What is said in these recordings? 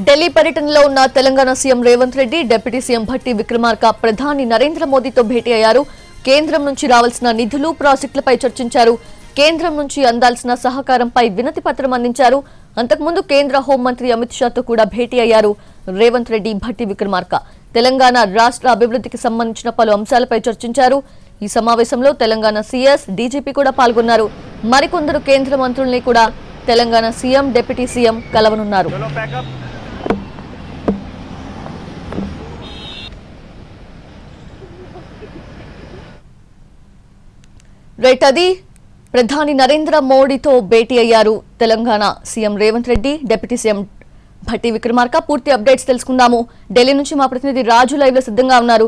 ఢిల్లీ పర్యటనలో ఉన్న Telangana CM Revanth Reddy deputy CM Bhatti Vikramarka ప్రధాని నరేంద్ర మోదీతో భేటీ అయ్యారు. కేంద్రం నుంచి రావాల్సిన నిధులు, ప్రాజెక్టులపై చర్చించారు. కేంద్రం నుంచి అందాల్సిన సహకారంపై వినతి పత్రం అందించారు. అంతకుముందు కేంద్ర హోంమంత్రి అమిత్ షాతో కూడా భేటీ అయ్యారు రేవంత్ రెడ్డి, భట్టి విక్రమార్క. తెలంగాణ రాష్ట్ర అభివృద్ధికి సంబంధించిన పలు అంశాలపై చర్చించారు. ఈ సమావేశంలో తెలంగాణ సీఎస్, డీజీపీ కూడా పాల్గొన్నారు. మరికొందరు కేంద్ర మంత్రుల్ని కూడా తెలంగాణ సీఎం, డిప్యూటీ సీఎం కలవనున్నారు. అది ప్రధాని నరేంద్ర మోడీతో భేటీ అయ్యారు Telangana CM Revanth Reddy, deputy CM Bhatti Vikramarka. పూర్తి అప్డేట్స్ తెలుసుకుందాము. ఢిల్లీ నుంచి మా ప్రతినిధి రాజు లైవ్ లో సిద్ధంగా ఉన్నారు.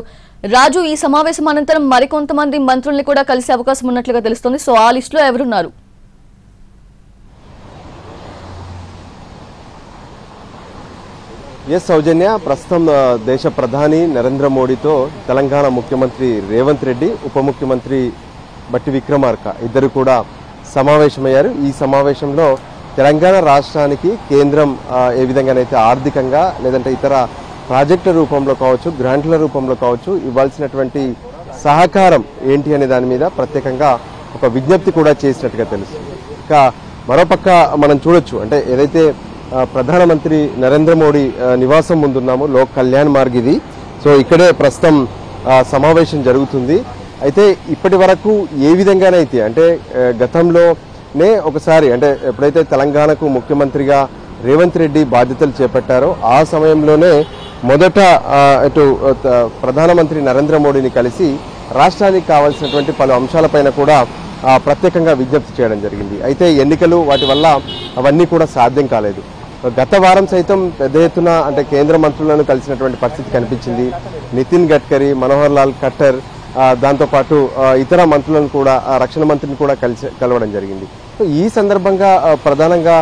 రాజు, ఈ సమావేశం అనంతరం మరికొంతమంది మంత్రుల్ని కూడా కలిసే అవకాశం ఉన్నట్లుగా తెలుస్తోంది. సో ఆ లిస్ట్ లో ఎవరున్నారు? ఎస్ సౌజన్య, ప్రస్తుతం దేశ ప్రధాని నరేంద్ర మోడీతో తెలంగాణ ముఖ్యమంత్రి రేవంత్ రెడ్డి, ఉప ముఖ్యమంత్రి భట్టి విక్రమార్క ఇద్దరు కూడా సమావేశమయ్యారు. ఈ సమావేశంలో తెలంగాణ రాష్ట్రానికి కేంద్రం ఏ విధంగానైతే ఆర్థికంగా లేదంటే ఇతర ప్రాజెక్టుల రూపంలో కావచ్చు, గ్రాంట్ల రూపంలో కావచ్చు ఇవ్వాల్సినటువంటి సహకారం ఏంటి అనే దాని మీద ప్రత్యేకంగా ఒక విజ్ఞప్తి కూడా చేసినట్టుగా తెలుస్తుంది. ఇక మరోపక్క మనం చూడొచ్చు, అంటే ఏదైతే ప్రధానమంత్రి నరేంద్ర మోడీ నివాసం ముందున్నామో లోక్ కళ్యాణ్ మార్గ్ ఇది. సో ఇక్కడే ప్రస్తుతం సమావేశం జరుగుతుంది. అయితే ఇప్పటి వరకు ఏ విధంగానైతే అంటే గతంలోనే ఒకసారి అంటే ఎప్పుడైతే తెలంగాణకు ముఖ్యమంత్రిగా రేవంత్ రెడ్డి బాధ్యతలు చేపట్టారో ఆ సమయంలోనే మొదట ఇటు ప్రధానమంత్రి నరేంద్ర మోడీని కలిసి రాష్ట్రానికి కావాల్సినటువంటి పలు అంశాలపైన కూడా ప్రత్యేకంగా విజ్ఞప్తి చేయడం జరిగింది. అయితే ఎన్నికలు వాటి వల్ల అవన్నీ కూడా సాధ్యం కాలేదు. గత వారం సైతం పెద్ద ఎత్తున అంటే కేంద్ర మంత్రులను కలిసినటువంటి పరిస్థితి కనిపించింది. నితిన్ గడ్కరీ, మనోహర్ లాల్ ఖట్టర్, దాంతోపాటు ఇతర మంత్రులను కూడా, రక్షణ మంత్రిని కూడా కలవడం జరిగింది. ఈ సందర్భంగా ప్రధానంగా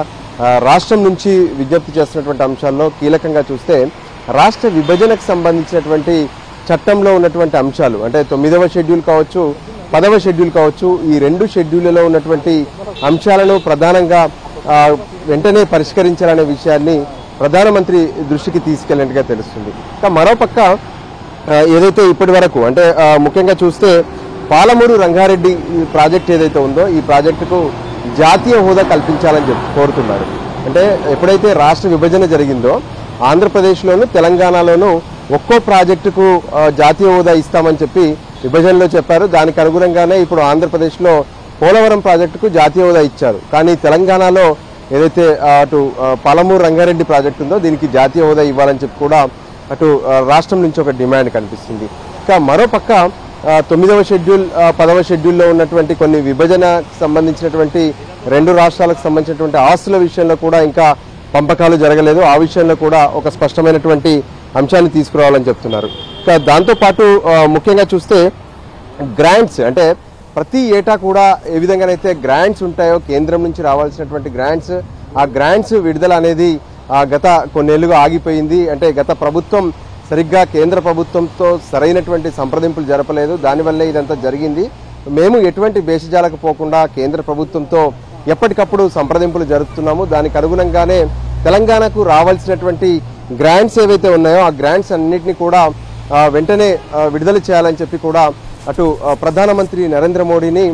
రాష్ట్రం నుంచి విజ్ఞప్తి చేస్తున్నటువంటి అంశాల్లో కీలకంగా చూస్తే రాష్ట్ర విభజనకు సంబంధించినటువంటి చట్టంలో ఉన్నటువంటి అంశాలు, అంటే 9వ షెడ్యూల్ కావచ్చు, 10వ షెడ్యూల్ కావచ్చు, ఈ రెండు షెడ్యూళ్లలో ఉన్నటువంటి అంశాలను ప్రధానంగా వెంటనే పరిష్కరించాలనే విషయాన్ని ప్రధానమంత్రి దృష్టికి తీసుకెళ్లినట్టుగా తెలుస్తుంది. ఇంకా మరోపక్క ఏదైతే ఇప్పటి వరకు అంటే ముఖ్యంగా చూస్తే పాలమూరు రంగారెడ్డి ప్రాజెక్ట్ ఏదైతే ఉందో ఈ ప్రాజెక్టుకు జాతీయ హోదా కల్పించాలని కోరుతున్నారు. అంటే ఎప్పుడైతే రాష్ట్ర విభజన జరిగిందో ఆంధ్రప్రదేశ్లోను తెలంగాణలోను ఒక్కో ప్రాజెక్టుకు జాతీయ హోదా ఇస్తామని చెప్పి విభజనలో చెప్పారు. దానికి అనుగుణంగానే ఇప్పుడు ఆంధ్రప్రదేశ్లో పోలవరం ప్రాజెక్టుకు జాతీయ హోదా ఇచ్చారు. కానీ తెలంగాణలో ఏదైతే అటు పాలమూరు రంగారెడ్డి ప్రాజెక్టు ఉందో దీనికి జాతీయ హోదా ఇవ్వాలని చెప్పి కూడా అటు రాష్ట్రం నుంచి ఒక డిమాండ్ కనిపిస్తుంది. ఇంకా మరోపక్క 9వ షెడ్యూల్, 10వ షెడ్యూల్లో ఉన్నటువంటి కొన్ని విభజనకు సంబంధించినటువంటి రెండు రాష్ట్రాలకు సంబంధించినటువంటి ఆస్తుల విషయంలో కూడా ఇంకా పంపకాలు జరగలేదు. ఆ విషయంలో కూడా ఒక స్పష్టమైనటువంటి అంశాన్ని తీసుకురావాలని చెప్తున్నారు. ఇంకా దాంతోపాటు ముఖ్యంగా చూస్తే గ్రాంట్స్, అంటే ప్రతి ఏటా కూడా ఏ విధంగానైతే గ్రాంట్స్ ఉంటాయో కేంద్రం నుంచి రావాల్సినటువంటి గ్రాంట్స్, ఆ గ్రాంట్స్ విడుదల అనేది గత కొన్నేళ్లుగా ఆగిపోయింది. అంటే గత ప్రభుత్వం సరిగ్గా కేంద్ర ప్రభుత్వంతో సరైనటువంటి సంప్రదింపులు జరపలేదు. దానివల్లే ఇదంతా జరిగింది. మేము ఎటువంటి భేషజాలకు పోకుండా కేంద్ర ప్రభుత్వంతో ఎప్పటికప్పుడు సంప్రదింపులు జరుపుతున్నాము. దానికి అనుగుణంగానే తెలంగాణకు రావాల్సినటువంటి గ్రాంట్స్ ఏవైతే ఉన్నాయో ఆ గ్రాంట్స్ అన్నింటినీ కూడా వెంటనే విడుదల చేయాలని చెప్పి కూడా అటు ప్రధానమంత్రి నరేంద్ర మోడీని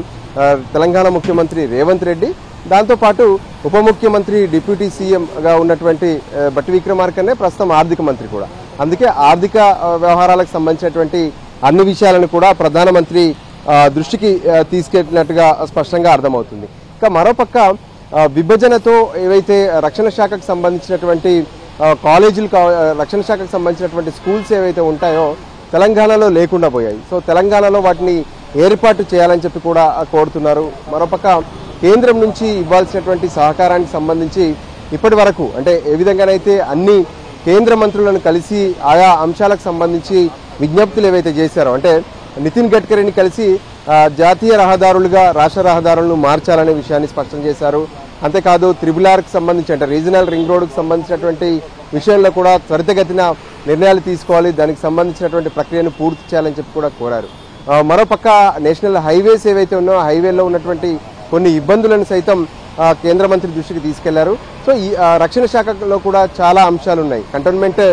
తెలంగాణ ముఖ్యమంత్రి రేవంత్ రెడ్డి, దాంతోపాటు ఉప ముఖ్యమంత్రి డిప్యూటీ సీఎంగా ఉన్నటువంటి భట్టి విక్రమార్కనే ప్రస్తుతం ఆర్థిక మంత్రి కూడా. అందుకే ఆర్థిక వ్యవహారాలకు సంబంధించినటువంటి అన్ని విషయాలను కూడా ప్రధానమంత్రి దృష్టికి తీసుకెళ్లినట్టుగా స్పష్టంగా అర్థమవుతుంది. ఇంకా మరోపక్క విభజనతో ఏవైతే రక్షణ శాఖకు సంబంధించినటువంటి కాలేజీలు, రక్షణ శాఖకు సంబంధించినటువంటి స్కూల్స్ ఏవైతే ఉంటాయో తెలంగాణలో లేకుండా పోయాయి. సో తెలంగాణలో వాటిని ఏర్పాటు చేయాలని చెప్పి కూడా కోరుతున్నారు. మరోపక్క కేంద్రం నుంచి ఇవ్వాల్సినటువంటి సహకారానికి సంబంధించి ఇప్పటి వరకు అంటే ఏ విధంగానైతే అన్ని కేంద్ర మంత్రులను కలిసి ఆయా అంశాలకు సంబంధించి విజ్ఞప్తులు ఏవైతే చేశారో, అంటే నితిన్ గడ్కరీని కలిసి జాతీయ రహదారులుగా రాష్ట్ర రహదారులను మార్చాలనే విషయాన్ని స్పష్టం చేశారు. అంతేకాదు త్రిబుల్-ఆర్కి సంబంధించి అంటే రీజనల్ రింగ్ రోడ్డుకు సంబంధించినటువంటి విషయంలో కూడా త్వరితగతిన నిర్ణయాలు తీసుకోవాలి, దానికి సంబంధించినటువంటి ప్రక్రియను పూర్తి చేయాలని చెప్పి కూడా కోరారు. మరోపక్క నేషనల్ హైవేస్ ఏవైతే ఉన్నాయో హైవేలో ఉన్నటువంటి కొన్ని ఇబ్బందులను సైతం కేంద్ర మంత్రి దృష్టికి తీసుకెళ్లారు. సో ఈ రక్షణ శాఖలో కూడా చాలా అంశాలు ఉన్నాయి. కంటోన్మెంట్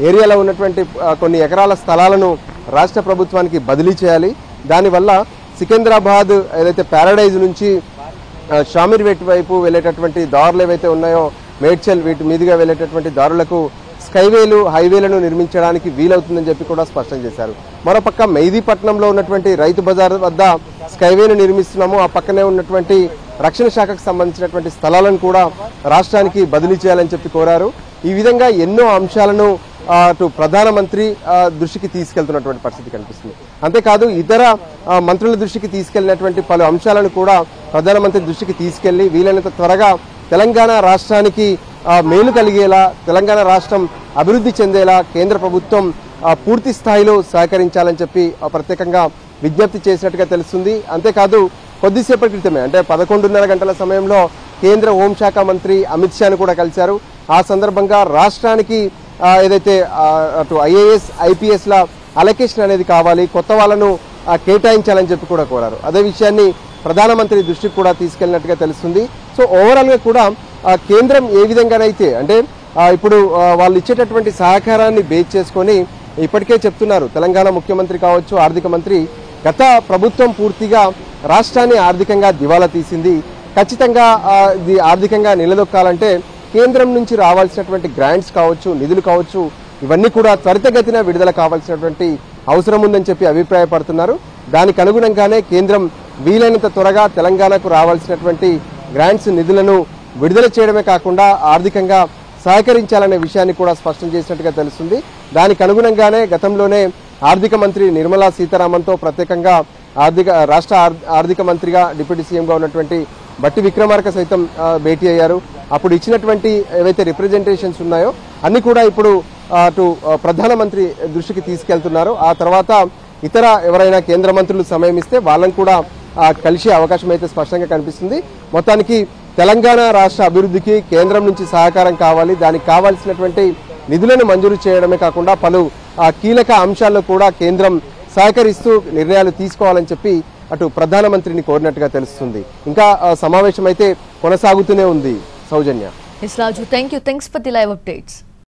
ఏరియాలో ఉన్నటువంటి కొన్ని ఎకరాల స్థలాలను రాష్ట్ర ప్రభుత్వానికి బదిలీ చేయాలి. దానివల్ల సికింద్రాబాద్ ఏదైతే ప్యారడైజ్ నుంచి షామీర్పేట్ వైపు వెళ్ళేటటువంటి దారులు ఏవైతే ఉన్నాయో, మేడ్చల్ వీటి మీదుగా వెళ్ళేటటువంటి దారులకు స్కైవేలు హైవేలను నిర్మించడానికి వీలవుతుందని చెప్పి కూడా స్పష్టం చేశారు. మరోపక్క మెహదీపట్నంలో ఉన్నటువంటి రైతు బజార్ వద్ద స్కైవేను నిర్మిస్తున్నాము. ఆ పక్కనే ఉన్నటువంటి రక్షణ శాఖకు సంబంధించినటువంటి స్థలాలను కూడా రాష్ట్రానికి బదిలీ చేయాలని చెప్పి కోరారు. ఈ విధంగా ఎన్నో అంశాలను అటు ప్రధానమంత్రి దృష్టికి తీసుకెళ్తున్నటువంటి పరిస్థితి కనిపిస్తుంది. అంతేకాదు ఇతర మంత్రుల దృష్టికి తీసుకెళ్లినటువంటి పలు అంశాలను కూడా ప్రధానమంత్రి దృష్టికి తీసుకెళ్లి వీలైనంత త్వరగా తెలంగాణ రాష్ట్రానికి మేలు కలిగేలా, తెలంగాణ రాష్ట్రం అభివృద్ధి చెందేలా కేంద్ర ప్రభుత్వం పూర్తి స్థాయిలో సహకరించాలని చెప్పి ప్రత్యేకంగా విజ్ఞప్తి చేసినట్టుగా తెలుస్తుంది. అంతేకాదు కొద్దిసేపటి క్రితమే అంటే 11:30 గంటల సమయంలో కేంద్ర హోంశాఖ మంత్రి అమిత్ షాను కూడా కలిశారు. ఆ సందర్భంగా రాష్ట్రానికి ఏదైతే అటు ఐఏఎస్ ఐపీఎస్ల అలొకేషన్ అనేది కావాలి, కొత్త వాళ్ళను కేటాయించాలని చెప్పి కూడా కోరారు. అదే విషయాన్ని ప్రధానమంత్రి దృష్టికి కూడా తీసుకెళ్లినట్టుగా తెలుస్తుంది. సో ఓవరాల్గా కూడా కేంద్రం ఏ విధంగానైతే అంటే ఇప్పుడు వాళ్ళు ఇచ్చేటటువంటి సహకారాన్ని బేస్ చేసుకొని ఇప్పటికే చెప్తున్నారు. తెలంగాణ ముఖ్యమంత్రి కావచ్చు, ఆర్థిక మంత్రి, గత ప్రభుత్వం పూర్తిగా రాష్ట్రాన్ని ఆర్థికంగా దివాలా తీసింది. ఖచ్చితంగా ఇది ఆర్థికంగా నిలదొక్కాలంటే కేంద్రం నుంచి రావాల్సినటువంటి గ్రాంట్స్ కావచ్చు, నిధులు కావచ్చు, ఇవన్నీ కూడా త్వరితగతిన విడుదల కావాల్సినటువంటి అవసరం ఉందని చెప్పి అభిప్రాయపడుతున్నారు. దానికి అనుగుణంగానే కేంద్రం వీలైనంత త్వరగా తెలంగాణకు రావాల్సినటువంటి గ్రాంట్స్ నిధులను విడుదల చేయడమే కాకుండా ఆర్థికంగా సహకరించాలనే విషయాన్ని కూడా స్పష్టం చేసినట్టుగా తెలుస్తుంది. దానికి అనుగుణంగానే గతంలోనే ఆర్థిక మంత్రి నిర్మలా సీతారామన్తో ప్రత్యేకంగా రాష్ట్ర ఆర్థిక మంత్రిగా డిప్యూటీ సీఎంగా ఉన్నటువంటి బట్టి విక్రమార్క సైతం భేటీ అయ్యారు. అప్పుడు ఇచ్చినటువంటి ఏవైతే రిప్రజెంటేషన్స్ ఉన్నాయో అన్ని కూడా ఇప్పుడు అటు ప్రధానమంత్రి దృష్టికి తీసుకెళ్తున్నారు. ఆ తర్వాత ఇతర ఎవరైనా కేంద్ర మంత్రులు సమయం ఇస్తే వాళ్ళని కూడా కలిసే అవకాశం అయితే స్పష్టంగా కనిపిస్తుంది. మొత్తానికి తెలంగాణ రాష్ట్ర అభివృద్ధికి కేంద్రం నుంచి సహకారం కావాలి. దానికి కావాల్సినటువంటి నిధులను మంజూరు చేయడమే కాకుండా పలు కీలక అంశాల్లో కూడా కేంద్రం సహకరిస్తూ నిర్ణయాలు తీసుకోవాలని చెప్పి అటు ప్రధానమంత్రిని కోరినట్టుగా తెలుస్తుంది. ఇంకా సమావేశం అయితే కొనసాగుతూనే ఉంది. సౌజన్య. Raju, thank you. Thanks for the live updates.